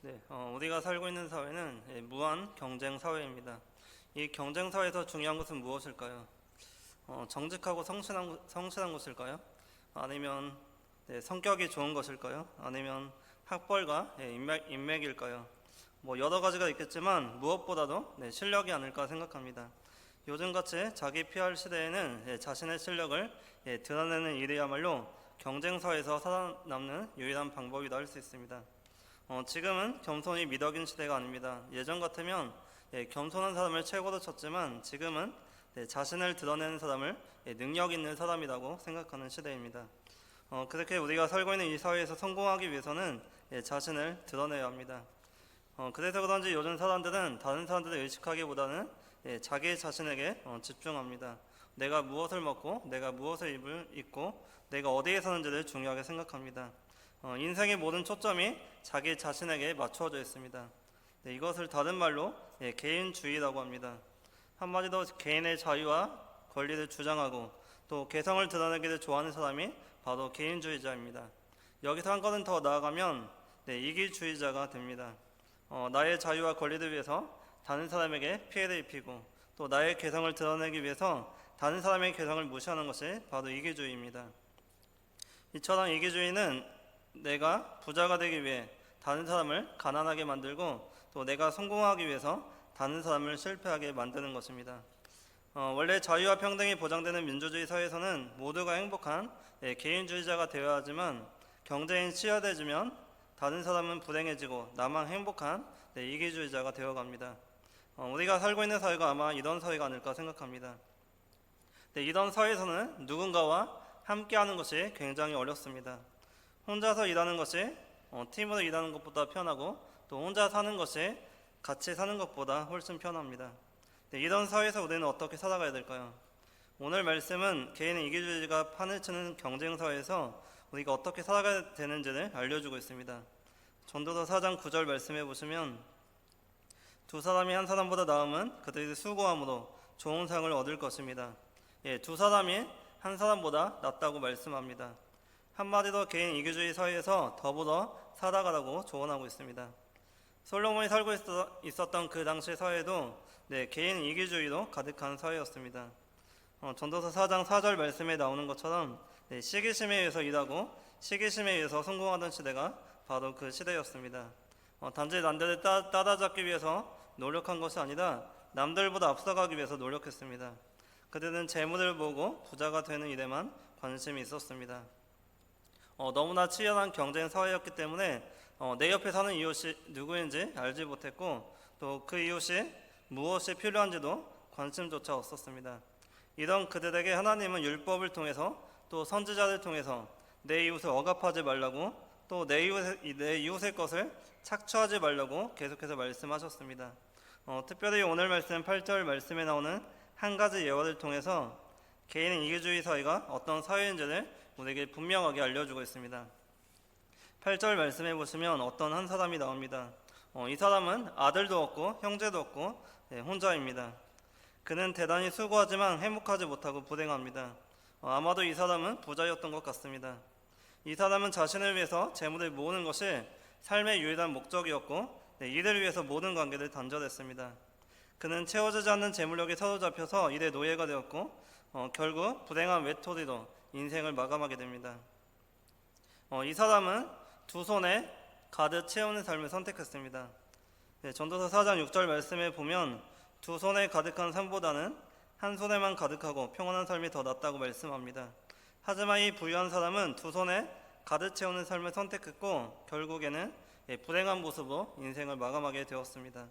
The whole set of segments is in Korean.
네, 우리가 살고 있는 사회는 무한 경쟁 사회입니다. 이 경쟁 사회에서 중요한 것은 무엇일까요? 정직하고 성실한 것일까요? 아니면 성격이 좋은 것일까요? 아니면 학벌과 인맥일까요? 뭐 여러 가지가 있겠지만 무엇보다도 실력이 아닐까 생각합니다. 요즘같이 자기 PR 시대에는 자신의 실력을 드러내는 일이야말로 경쟁 사회에서 살아남는 유일한 방법이라 할 수 있습니다. 지금은 겸손이 미덕인 시대가 아닙니다. 예전 같으면 겸손한 사람을 최고로 쳤지만 지금은 자신을 드러내는 사람을 능력 있는 사람이라고 생각하는 시대입니다. 그렇게 우리가 살고 있는 이 사회에서 성공하기 위해서는 자신을 드러내야 합니다. 그래서 그런지 요즘 사람들은 다른 사람들을 의식하기보다는 자기 자신에게 집중합니다. 내가 무엇을 먹고 내가 무엇을 입고 내가 어디에 사는지를 중요하게 생각합니다. 인생의 모든 초점이 자기 자신에게 맞추어져 있습니다. 이것을 다른 말로 개인주의라고 합니다. 한마디로 개인의 자유와 권리를 주장하고 또 개성을 드러내기를 좋아하는 사람이 바로 개인주의자입니다. 여기서 한 걸음 더 나아가면 이기주의자가 됩니다. 나의 자유와 권리를 위해서 다른 사람에게 피해를 입히고 또 나의 개성을 드러내기 위해서 다른 사람의 개성을 무시하는 것이 바로 이기주의입니다. 이처럼 이기주의는 내가 부자가 되기 위해 다른 사람을 가난하게 만들고 또 내가 성공하기 위해서 다른 사람을 실패하게 만드는 것입니다. 원래 자유와 평등이 보장되는 민주주의 사회에서는 모두가 행복한 개인주의자가 되어야 하지만 경쟁이 치열해지면 다른 사람은 불행해지고 나만 행복한 이기주의자가 되어갑니다. 우리가 살고 있는 사회가 아마 이런 사회가 아닐까 생각합니다. 이런 사회에서는 누군가와 함께하는 것이 굉장히 어렵습니다. 혼자서 일하는 것이 팀으로 일하는 것보다 편하고 또 혼자 사는 것이 같이 사는 것보다 훨씬 편합니다. 이런 사회에서 우리는 어떻게 살아가야 될까요? 오늘 말씀은 개인의 이기주의가 판을 치는 경쟁 사회에서 우리가 어떻게 살아가야 되는지를 알려주고 있습니다. 전도서 4장 9절 말씀해 보시면 두 사람이 한 사람보다 나음은 그들이 수고함으로 좋은 상을 얻을 것입니다. 두 사람이 한 사람보다 낫다고 말씀합니다. 한마디로 개인 이기주의 사회에서 더불어 살아가라고 조언하고 있습니다. 솔로몬이 살고 있었던 그 당시 사회도 개인 이기주의로 가득한 사회였습니다. 전도서 4장 4절 말씀에 나오는 것처럼 시기심에 의해서 일하고 시기심에 의해서 성공하던 시대가 바로 그 시대였습니다. 단지 남들을 따라잡기 위해서 노력한 것이 아니라 남들보다 앞서가기 위해서 노력했습니다. 그들은 재물을 보고 부자가 되는 일에만 관심이 있었습니다. 너무나 치열한 경쟁 사회였기 때문에 내 옆에 사는 이웃이 누구인지 알지 못했고 또 그 이웃이 무엇이 필요한지도 관심조차 없었습니다. 이런 그들에게 하나님은 율법을 통해서 또 선지자를 통해서 내 이웃을 억압하지 말라고 또 내 이웃의 것을 착취하지 말라고 계속해서 말씀하셨습니다. 특별히 오늘 말씀 8절 말씀에 나오는 한 가지 예화를 통해서 개인의 이기주의 사회가 어떤 사회인지를 우리에게 분명하게 알려주고 있습니다. 8절 말씀해 보시면 어떤 한 사람이 나옵니다. 이 사람은 아들도 없고 형제도 없고 혼자입니다. 그는 대단히 수고하지만 행복하지 못하고 불행합니다. 아마도 이 사람은 부자였던 것 같습니다. 이 사람은 자신을 위해서 재물을 모으는 것이 삶의 유일한 목적이었고 이를 위해서 모든 관계를 단절했습니다. 그는 채워지지 않는 재물력에 사로잡혀서 일의 노예가 되었고 결국 불행한 외톨이로 인생을 마감하게 됩니다. 이 사람은 두 손에 가득 채우는 삶을 선택했습니다. 전도서 4장 6절 말씀에 보면 두 손에 가득한 삶보다는 한 손에만 가득하고 평안한 삶이 더 낫다고 말씀합니다. 하지만 이 부유한 사람은 두 손에 가득 채우는 삶을 선택했고 결국에는 불행한 모습으로 인생을 마감하게 되었습니다.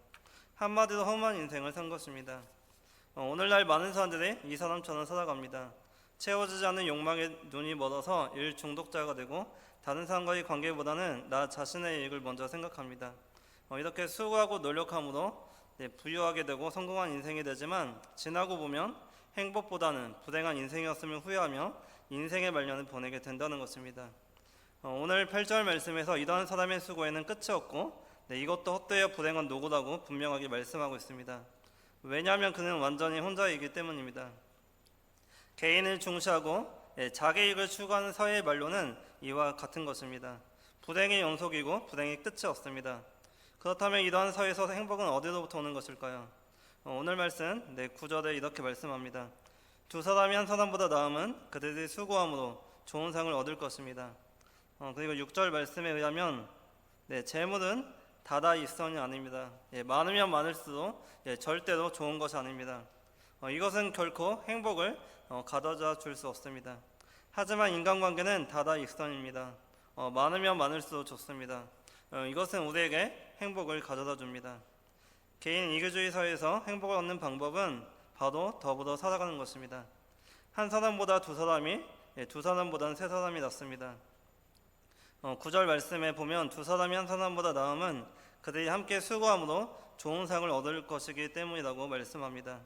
한마디로 험한 인생을 산 것입니다. 오늘날 많은 사람들이 이 사람처럼 살아갑니다. 채워지지 않는 욕망에 눈이 멀어서 일 중독자가 되고 다른 사람과의 관계보다는 나 자신의 이익을 먼저 생각합니다. 이렇게 수고하고 노력함으로 부유하게 되고 성공한 인생이 되지만 지나고 보면 행복보다는 불행한 인생이었음을 후회하며 인생의 말년을 보내게 된다는 것입니다. 오늘 8절 말씀에서 이러한 사람의 수고에는 끝이 없고 이것도 헛되어 불행한 노고라고 분명하게 말씀하고 있습니다. 왜냐하면 그는 완전히 혼자이기 때문입니다. 개인을 중시하고 자기 이익을 추구하는 사회의 말로는 이와 같은 것입니다. 불행의 연속이고 불행의 끝이 없습니다. 그렇다면 이러한 사회에서 행복은 어디로부터 오는 것일까요? 오늘 말씀 9절에 이렇게 말씀합니다. 두 사람이 한 사람보다 나음은 그들의 수고함으로 좋은 상을 얻을 것입니다. 그리고 6절 말씀에 의하면 재물은 다다익선이 아닙니다. 많으면 많을수록 절대로 좋은 것이 아닙니다. 이것은 결코 행복을 가져다 줄 수 없습니다. 하지만 인간관계는 다다익선입니다. 많으면 많을수록 좋습니다. 이것은 우리에게 행복을 가져다 줍니다. 개인 이기주의 사회에서 행복을 얻는 방법은 바로 더불어 살아가는 것입니다. 한 사람보다 두 사람이, 두 사람보다는 세 사람이 낫습니다. 9절 말씀에 보면 두 사람이 한 사람보다 나음은 그들이 함께 수고함으로 좋은 상을 얻을 것이기 때문이라고 말씀합니다.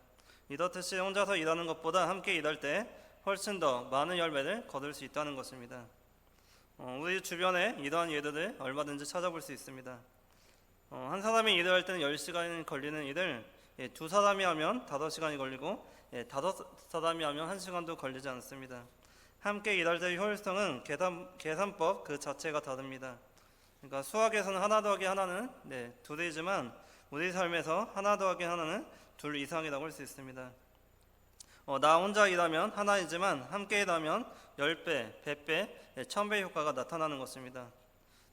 이렇듯이 혼자서 일하는 것보다 함께 일할 때 훨씬 더 많은 열매를 거둘 수 있다는 것입니다. 우리 주변에 이러한 예들을 얼마든지 찾아볼 수 있습니다. 한 사람이 일을 할 때는 10시간이 걸리는 일을 두 사람이 하면 5시간이 걸리고 5사람이 하면 1시간도 걸리지 않습니다. 함께 일할 때의 효율성은 계산법 그 자체가 다릅니다. 그러니까 수학에서는 하나 더하기 하나는 둘이지만 우리 삶에서 하나 더하기 하나는 둘 이상이라고 할 수 있습니다. 나 혼자 일하면 하나이지만 함께 일하면 10배, 100배, 1000배 효과가 나타나는 것입니다.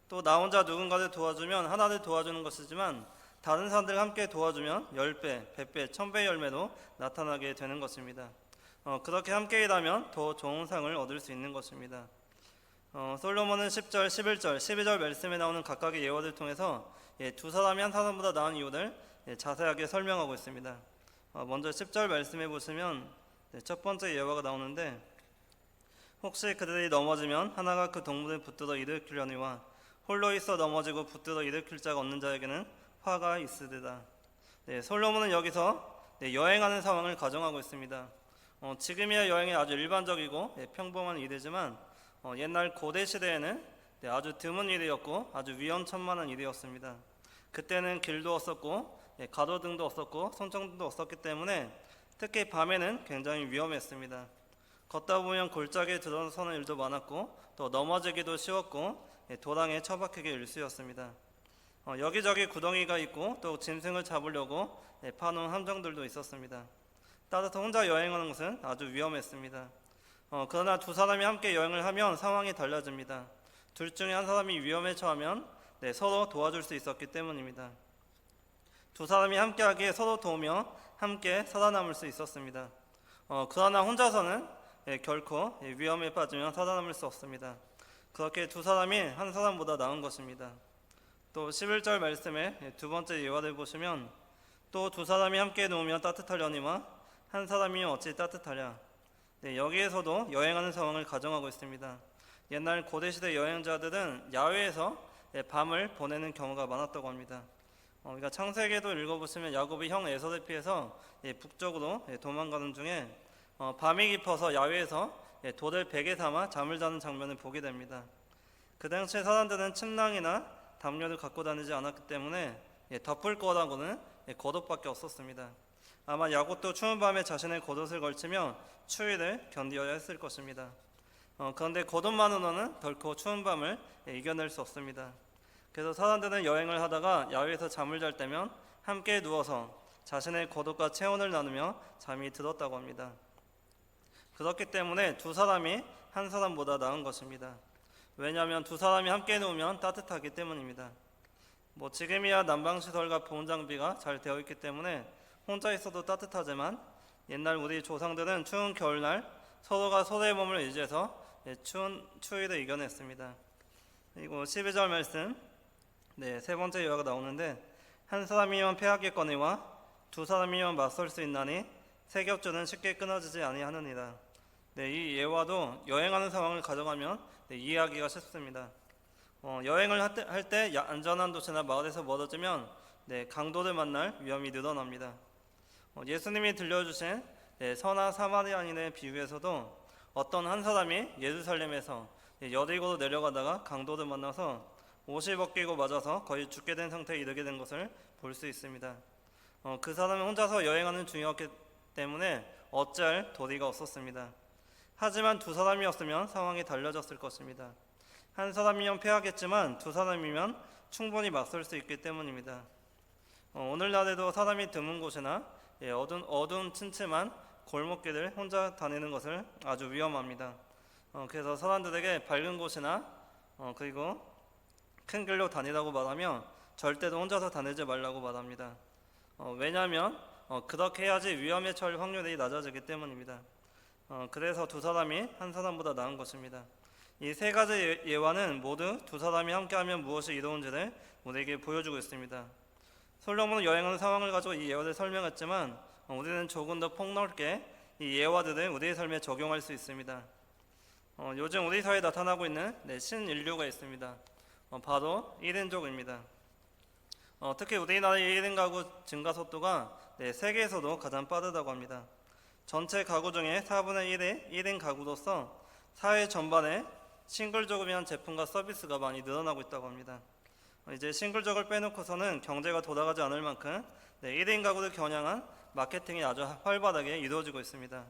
또 나 혼자 누군가를 도와주면 하나를 도와주는 것이지만 다른 사람들과 함께 도와주면 10배, 100배, 1000배의 열매로 나타나게 되는 것입니다. 그렇게 함께 일하면 더 좋은 상을 얻을 수 있는 것입니다. 솔로몬은 10절, 11절, 12절 말씀에 나오는 각각의 예화를 통해서 두 사람이 한 사람보다 나은 이유를 자세하게 설명하고 있습니다. 먼저 10절 말씀해 보시면 첫 번째 예화가 나오는데 혹시 그들이 넘어지면 하나가 그 동물을 붙들어 일으키려니와 홀로 있어 넘어지고 붙들어 일으킬 자가 없는 자에게는 화가 있으리라. 솔로몬은 여기서 여행하는 상황을 가정하고 있습니다. 지금이야 여행이 아주 일반적이고 평범한 일이지만 옛날 고대 시대에는 아주 드문 일이었고 아주 위험천만한 일이었습니다. 그때는 길도 없었고 가로등도 없었고 손전등도 없었기 때문에 특히 밤에는 굉장히 위험했습니다. 걷다 보면 골짜기에 들어서는 일도 많았고 또 넘어지기도 쉬웠고 도랑에 처박히기 일쑤였습니다. 여기저기 구덩이가 있고 또 짐승을 잡으려고 파놓은 함정들도 있었습니다. 따라서 혼자 여행하는 것은 아주 위험했습니다. 그러나 두 사람이 함께 여행을 하면 상황이 달라집니다. 둘 중에 한 사람이 위험에 처하면 서로 도와줄 수 있었기 때문입니다. 두 사람이 함께하기에 서로 도우며 함께 살아남을 수 있었습니다. 그러나 혼자서는 결코 위험에 빠지면 살아남을 수 없습니다. 그렇게 두 사람이 한 사람보다 나은 것입니다. 또 11절 말씀에 두 번째 예화를 보시면 또 두 사람이 함께 누우면 따뜻하려니와 한 사람이면 어찌 따뜻하랴. 여기에서도 여행하는 상황을 가정하고 있습니다. 옛날 고대시대 여행자들은 야외에서 밤을 보내는 경우가 많았다고 합니다. 그러니까 창세기도 읽어보시면 야곱이 형 에서를 피해서 북쪽으로 도망가는 중에 밤이 깊어서 야외에서 돌을 베개 삼아 잠을 자는 장면을 보게 됩니다. 그 당시에 사람들은 침낭이나 담요를 갖고 다니지 않았기 때문에 덮을 거라고는 겉옷밖에 없었습니다. 아마 야곱도 추운 밤에 자신의 겉옷을 걸치며 추위를 견디어야 했을 것입니다. 그런데 겉옷만으로는 결코 추운 밤을 이겨낼 수 없습니다. 그래서 사람들은 여행을 하다가 야외에서 잠을 잘 때면 함께 누워서 자신의 겉옷과 체온을 나누며 잠이 들었다고 합니다. 그렇기 때문에 두 사람이 한 사람보다 나은 것입니다. 왜냐하면 두 사람이 함께 누우면 따뜻하기 때문입니다. 지금이야 난방시설과 보온 장비가 잘 되어 있기 때문에 혼자 있어도 따뜻하지만 옛날 우리 조상들은 추운 겨울날 서로가 서로의 몸을 의지해서 추위를 이겨냈습니다. 그리고 12절 말씀 세 번째 예화가 나오는데 한 사람이면 패하겠거니와 두 사람이면 맞설 수 있나니 세 겹줄은 쉽게 끊어지지 아니하느니라. 이 예화도 여행하는 상황을 가정하면 이해하기가 쉽습니다. 여행을 할 때 안전한 도시나 마을에서 멀어지면 강도를 만날 위험이 늘어납니다. 예수님이 들려주신 선한 사마리아인의 비유에서도 어떤 한 사람이 예루살렘에서 여리고로 내려가다가 강도를 만나서 옷이 벗기고 맞아서 거의 죽게 된 상태에 이르게 된 것을 볼 수 있습니다. 그 사람은 혼자서 여행하는 중이었기 때문에 어찌할 도리가 없었습니다. 하지만 두 사람이었으면 상황이 달라졌을 것입니다. 한 사람이면 패하겠지만 두 사람이면 충분히 맞설 수 있기 때문입니다. 오늘날에도 사람이 드문 곳이나 어두운 침침한 골목길을 혼자 다니는 것을 아주 위험합니다. 그래서 사람들에게 밝은 곳이나 그리고 큰 길로 다니라고 말하며 절대로 혼자서 다니지 말라고 말합니다. 왜냐하면 그렇게 해야지 위험에 처할 확률이 낮아지기 때문입니다. 그래서 두 사람이 한 사람보다 나은 것입니다. 이 세 가지 예화는 모두 두 사람이 함께하면 무엇이 이루어지는지를 우리에게 보여주고 있습니다. 솔로몬은 여행하는 상황을 가지고 이 예화를 설명했지만 우리는 조금 더 폭넓게 이 예화들을 우리의 삶에 적용할 수 있습니다. 요즘 우리 사회에 나타나고 있는 신인류가 있습니다. 바로 1인족입니다. 특히 우리나라의 1인 가구 증가 속도가 세계에서도 가장 빠르다고 합니다. 전체 가구 중에 4분의 1이 1인 가구로서 사회 전반에 싱글족이라는 제품과 서비스가 많이 늘어나고 있다고 합니다. 이제 싱글족을 빼놓고서는 경제가 돌아가지 않을 만큼 1인 가구를 겨냥한 마케팅이 아주 활발하게 이루어지고 있습니다.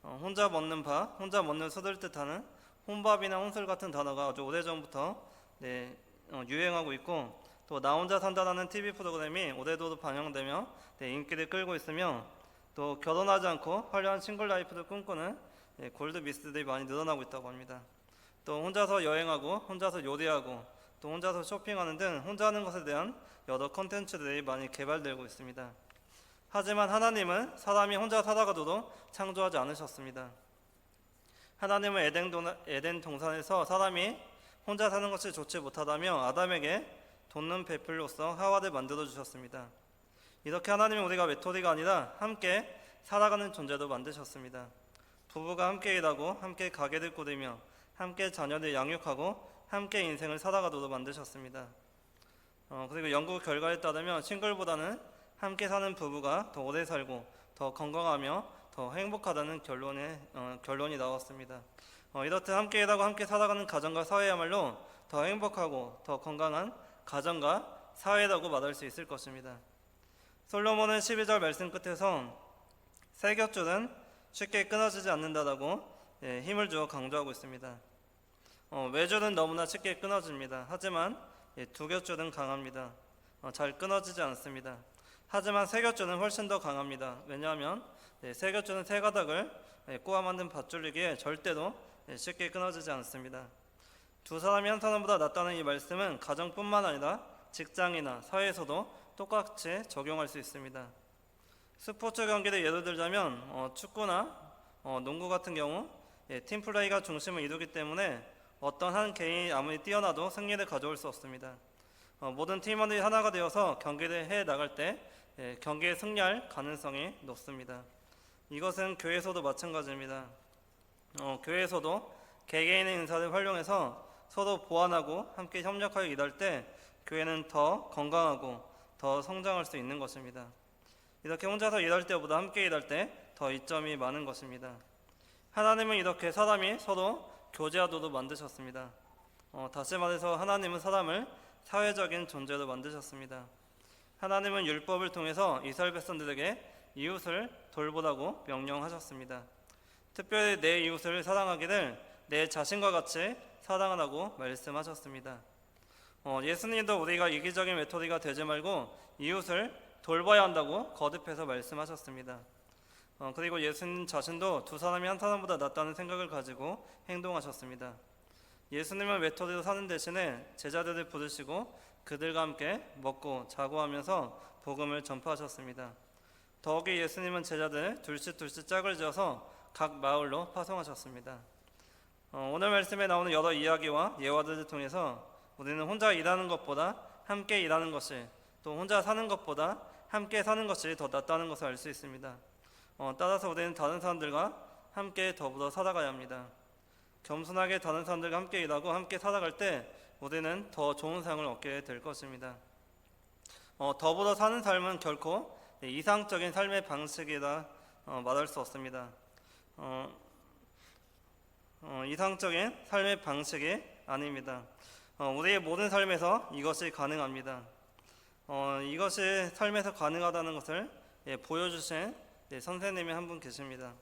혼자 먹는 밥, 혼자 먹는 술을 뜻하는 혼밥이나 혼술 같은 단어가 아주 오래전부터 유행하고 있고, 또 나 혼자 산다라는 TV 프로그램이 올해도 방영되며 인기를 끌고 있으며, 또 결혼하지 않고 화려한 싱글 라이프를 꿈꾸는 골드 미스들이 많이 늘어나고 있다고 합니다. 또 혼자서 여행하고 혼자서 요리하고 또 혼자서 쇼핑하는 등 혼자 하는 것에 대한 여러 콘텐츠들이 많이 개발되고 있습니다. 하지만 하나님은 사람이 혼자 살아가도록 창조하지 않으셨습니다. 하나님은 에덴 동산에서 사람이 혼자 사는 것이 좋지 못하다며 아담에게 돕는 배필로서 하와를 만들어 주셨습니다. 이렇게 하나님은 우리가 외톨이가 아니라 함께 살아가는 존재도 만드셨습니다. 부부가 함께 일하고 함께 가게를 꾸리며 함께 자녀를 양육하고 함께 인생을 살아가도록 만드셨습니다. 그리고 연구 결과에 따르면 싱글보다는 함께 사는 부부가 더 오래 살고 더 건강하며 더 행복하다는 결론이 나왔습니다. 이렇듯 함께 일하고 함께 살아가는 가정과 사회야말로 더 행복하고 더 건강한 가정과 사회라고 말할 수 있을 것입니다. 솔로몬은 12절 말씀 끝에서 세 겹줄은 쉽게 끊어지지 않는다라고 힘을 주어 강조하고 있습니다. 외줄은 너무나 쉽게 끊어집니다. 하지만 두 겹줄은 강합니다. 잘 끊어지지 않습니다. 하지만 세 겹줄은 훨씬 더 강합니다. 왜냐하면 세 겹줄은 세 가닥을 꼬아 만든 밧줄이기에 절대로 쉽게 끊어지지 않습니다. 두 사람이 한 사람보다 낫다는 이 말씀은 가정뿐만 아니라 직장이나 사회에서도 똑같이 적용할 수 있습니다. 스포츠 경기를 예를 들자면 축구나 농구 같은 경우 팀플레이가 중심을 이루기 때문에 어떤 한 개인이 아무리 뛰어나도 승리를 가져올 수 없습니다. 모든 팀원들이 하나가 되어서 경기를 해 나갈 때 경기에 승리할 가능성이 높습니다. 이것은 교회에서도 마찬가지입니다. 교회에서도 개개인의 인사를 활용해서 서로 보완하고 함께 협력하여 일할 때 교회는 더 건강하고 더 성장할 수 있는 것입니다. 이렇게 혼자서 일할 때보다 함께 일할 때 더 이점이 많은 것입니다. 하나님은 이렇게 사람이 서로 교제하도록 만드셨습니다. 다시 말해서 하나님은 사람을 사회적인 존재로 만드셨습니다. 하나님은 율법을 통해서 이스라엘 백성들에게 이웃을 돌보라고 명령하셨습니다. 특별히 내 이웃을 사랑하기를 내 자신과 같이 사랑하라고 말씀하셨습니다. 예수님도 우리가 이기적인 외톨이가 되지 말고 이웃을 돌봐야 한다고 거듭해서 말씀하셨습니다. 그리고 예수님 자신도 두 사람이 한 사람보다 낫다는 생각을 가지고 행동하셨습니다. 예수님은 외톨이로 사는 대신에 제자들을 부르시고 그들과 함께 먹고 자고 하면서 복음을 전파하셨습니다. 더욱이 예수님은 제자들 둘씩 짝을 지어서 각 마을로 파송하셨습니다. 오늘 말씀에 나오는 여러 이야기와 예화들을 통해서 우리는 혼자 일하는 것보다 함께 일하는 것이, 또 혼자 사는 것보다 함께 사는 것이 더 낫다는 것을 알 수 있습니다. 따라서 우리는 다른 사람들과 함께 더불어 살아가야 합니다. 겸손하게 다른 사람들과 함께 일하고 함께 살아갈 때 우리는 더 좋은 삶을 얻게 될 것입니다. 더불어 사는 삶은 결코 이상적인 삶의 방식이라 말할 수 없습니다. 이상적인 삶의 방식이 아닙니다. 우리의 모든 삶에서 이것이 가능합니다. 이것이 삶에서 가능하다는 것을 보여주신 선생님이 한 분 계십니다.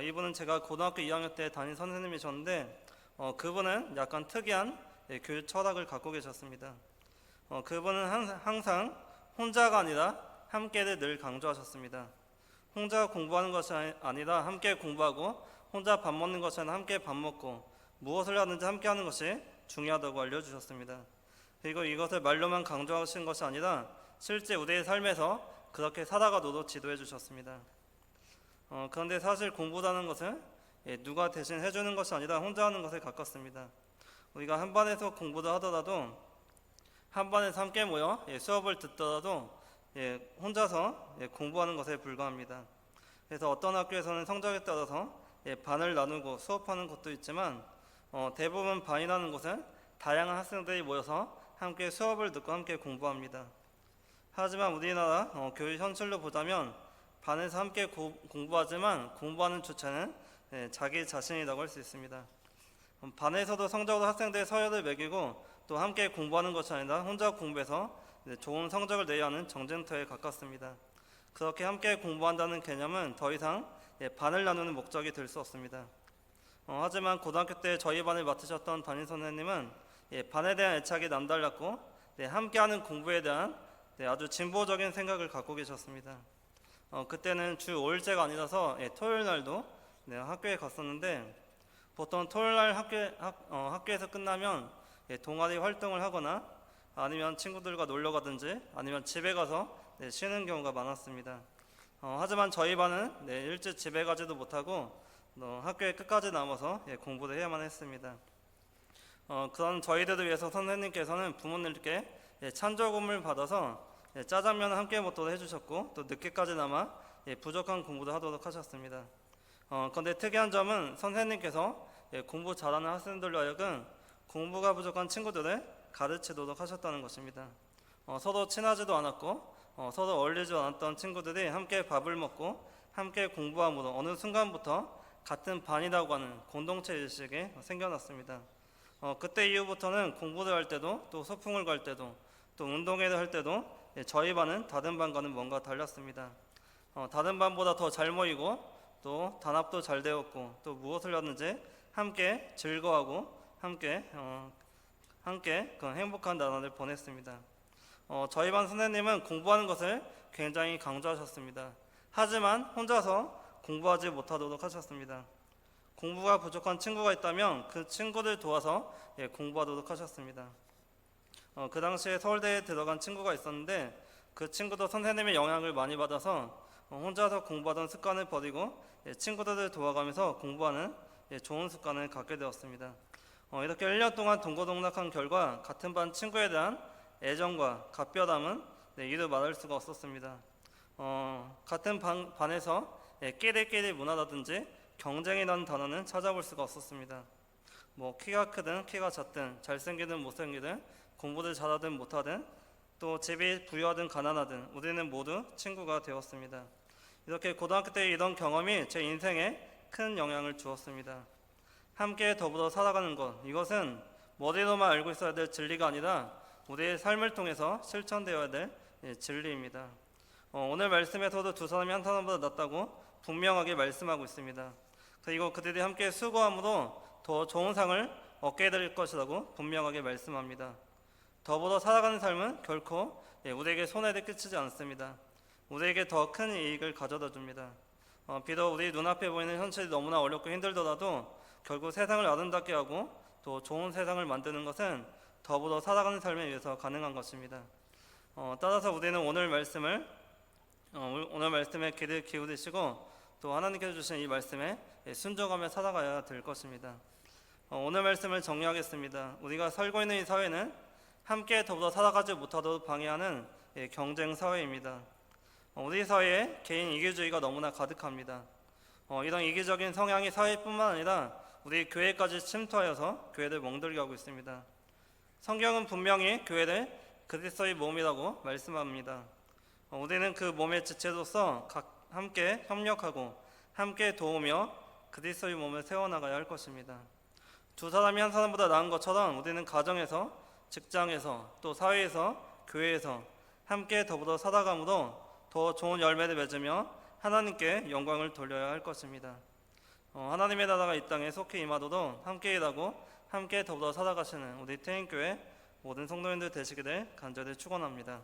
이분은 제가 고등학교 2학년 때 담임 선생님이셨는데 그분은 약간 특이한 교육 철학을 갖고 계셨습니다. 그분은 항상 혼자가 아니라 함께를 늘 강조하셨습니다. 혼자 공부하는 것이 아니라 함께 공부하고, 혼자 밥 먹는 것이 아니라 함께 밥 먹고, 무엇을 하든지 함께 하는 것이 중요하다고 알려주셨습니다. 그리고 이것을 말로만 강조하신 것이 아니라 실제 우리의 삶에서 그렇게 살아가도록 지도해 주셨습니다. 그런데 사실 공부라는 것은 누가 대신 해주는 것이 아니라 혼자 하는 것에 가깝습니다. 우리가 한 반에서 공부를 하더라도, 한 반에서 함께 모여 수업을 듣더라도 혼자서 공부하는 것에 불과합니다. 그래서 어떤 학교에서는 성적에 따라서 반을 나누고 수업하는 곳도 있지만, 대부분 반이라는 곳은 다양한 학생들이 모여서 함께 수업을 듣고 함께 공부합니다. 하지만 우리나라 교육 현실로 보자면, 반에서 함께 공부하지만 공부하는 주체는 자기 자신이라고 할 수 있습니다. 반에서도 성적으로 학생들의 서열을 매기고, 또 함께 공부하는 것이 아니라 혼자 공부해서 좋은 성적을 내야 하는 정쟁터에 가깝습니다. 그렇게 함께 공부한다는 개념은 더 이상 반을 나누는 목적이 될 수 없습니다. 하지만 고등학교 때 저희 반을 맡으셨던 담임 선생님은 반에 대한 애착이 남달랐고, 함께하는 공부에 대한 아주 진보적인 생각을 갖고 계셨습니다. 그때는 주 5일제가 아니라서 토요일 날도 학교에 갔었는데, 보통 토요일 날 학교에서 끝나면 동아리 활동을 하거나, 아니면 친구들과 놀러 가든지, 아니면 집에 가서 쉬는 경우가 많았습니다. 하지만 저희 반은 일찍 집에 가지도 못하고 학교에 끝까지 남아서 공부를 해야만 했습니다. 그런 저희들을 위해서 선생님께서는 부모님께 찬조금을 받아서 짜장면을 함께 먹도록 해주셨고, 또 늦게까지 남아 부족한 공부를 하도록 하셨습니다. 그런데 특이한 점은 선생님께서 공부 잘하는 학생들로 하여금 공부가 부족한 친구들을 가르치도록 하셨다는 것입니다. 서로 친하지도 않았고 서로 어울리지 않았던 친구들이 함께 밥을 먹고 함께 공부함으로 어느 순간부터 같은 반이라고 하는 공동체 의식이 생겨났습니다. 그때 이후부터는 공부를 할 때도, 또 소풍을 갈 때도, 또 운동회를 할 때도 저희 반은 다른 반과는 뭔가 달랐습니다. 다른 반보다 더 잘 모이고, 또 단합도 잘 되었고, 또 무엇을 하든지 함께 즐거워하고 함께 그런 행복한 나날을 보냈습니다. 저희 반 선생님은 공부하는 것을 굉장히 강조하셨습니다. 하지만 혼자서 공부하지 못하도록 하셨습니다. 공부가 부족한 친구가 있다면 그 친구들 도와서 공부하도록 하셨습니다. 그 당시에 서울대에 들어간 친구가 있었는데, 그 친구도 선생님의 영향을 많이 받아서 혼자서 공부하던 습관을 버리고 친구들을 도와가면서 공부하는 좋은 습관을 갖게 되었습니다. 이렇게 1년 동안 동고동락한 결과 같은 반 친구에 대한 애정과 각별함은 이루 말할 수가 없었습니다. 같은 반에서 끼리끼리 문화라든지 경쟁이라는 단어는 찾아볼 수가 없었습니다. 키가 크든 키가 작든, 잘생기든 못생기든, 공부를 잘하든 못하든, 또 집이 부유하든 가난하든 우리는 모두 친구가 되었습니다. 이렇게 고등학교 때 이런 경험이 제 인생에 큰 영향을 주었습니다. 함께 더불어 살아가는 것, 이것은 머리로만 알고 있어야 될 진리가 아니라 우리의 삶을 통해서 실천되어야 될 진리입니다. 오늘 말씀에서도 두 사람이 한 사람보다 낫다고 분명하게 말씀하고 있습니다. 그리고 그들이 함께 수고함으로 더 좋은 상을 얻게 될 것이라고 분명하게 말씀합니다. 더불어 살아가는 삶은 결코 우리에게 손해를 끼치지 않습니다. 우리에게 더 큰 이익을 가져다 줍니다. 비록 우리 눈앞에 보이는 현실이 너무나 어렵고 힘들더라도 결국 세상을 아름답게 하고 또 좋은 세상을 만드는 것은 더불어 살아가는 삶에 의해서 가능한 것입니다. 따라서 우리는 오늘 말씀에 귀를 기울이시고, 또 하나님께서 주신 이 말씀에 순종하며 살아가야 될 것입니다. 오늘 말씀을 정리하겠습니다. 우리가 살고 있는 이 사회는 함께 더불어 살아가지 못하도록 방해하는 경쟁 사회입니다. 우리 사회에 개인 이기주의가 너무나 가득합니다. 이런 이기적인 성향이 사회뿐만 아니라 우리 교회까지 침투하여서 교회를 멍들게 하고 있습니다. 성경은 분명히 교회를 그리스도의 몸이라고 말씀합니다. 우리는 그 몸의 지체로서 함께 협력하고 함께 도우며 그리스도의 몸을 세워나가야 할 것입니다. 두 사람이 한 사람보다 나은 것처럼 우리는 가정에서, 직장에서, 또 사회에서, 교회에서 함께 더불어 살아감으로 더 좋은 열매를 맺으며 하나님께 영광을 돌려야 할 것입니다. 하나님의 나라가 이 땅에 속히 임하도록 함께 일하고 함께 더불어 살아가시는 우리 태인교회 모든 성도님들 되시기를 간절히 축원합니다.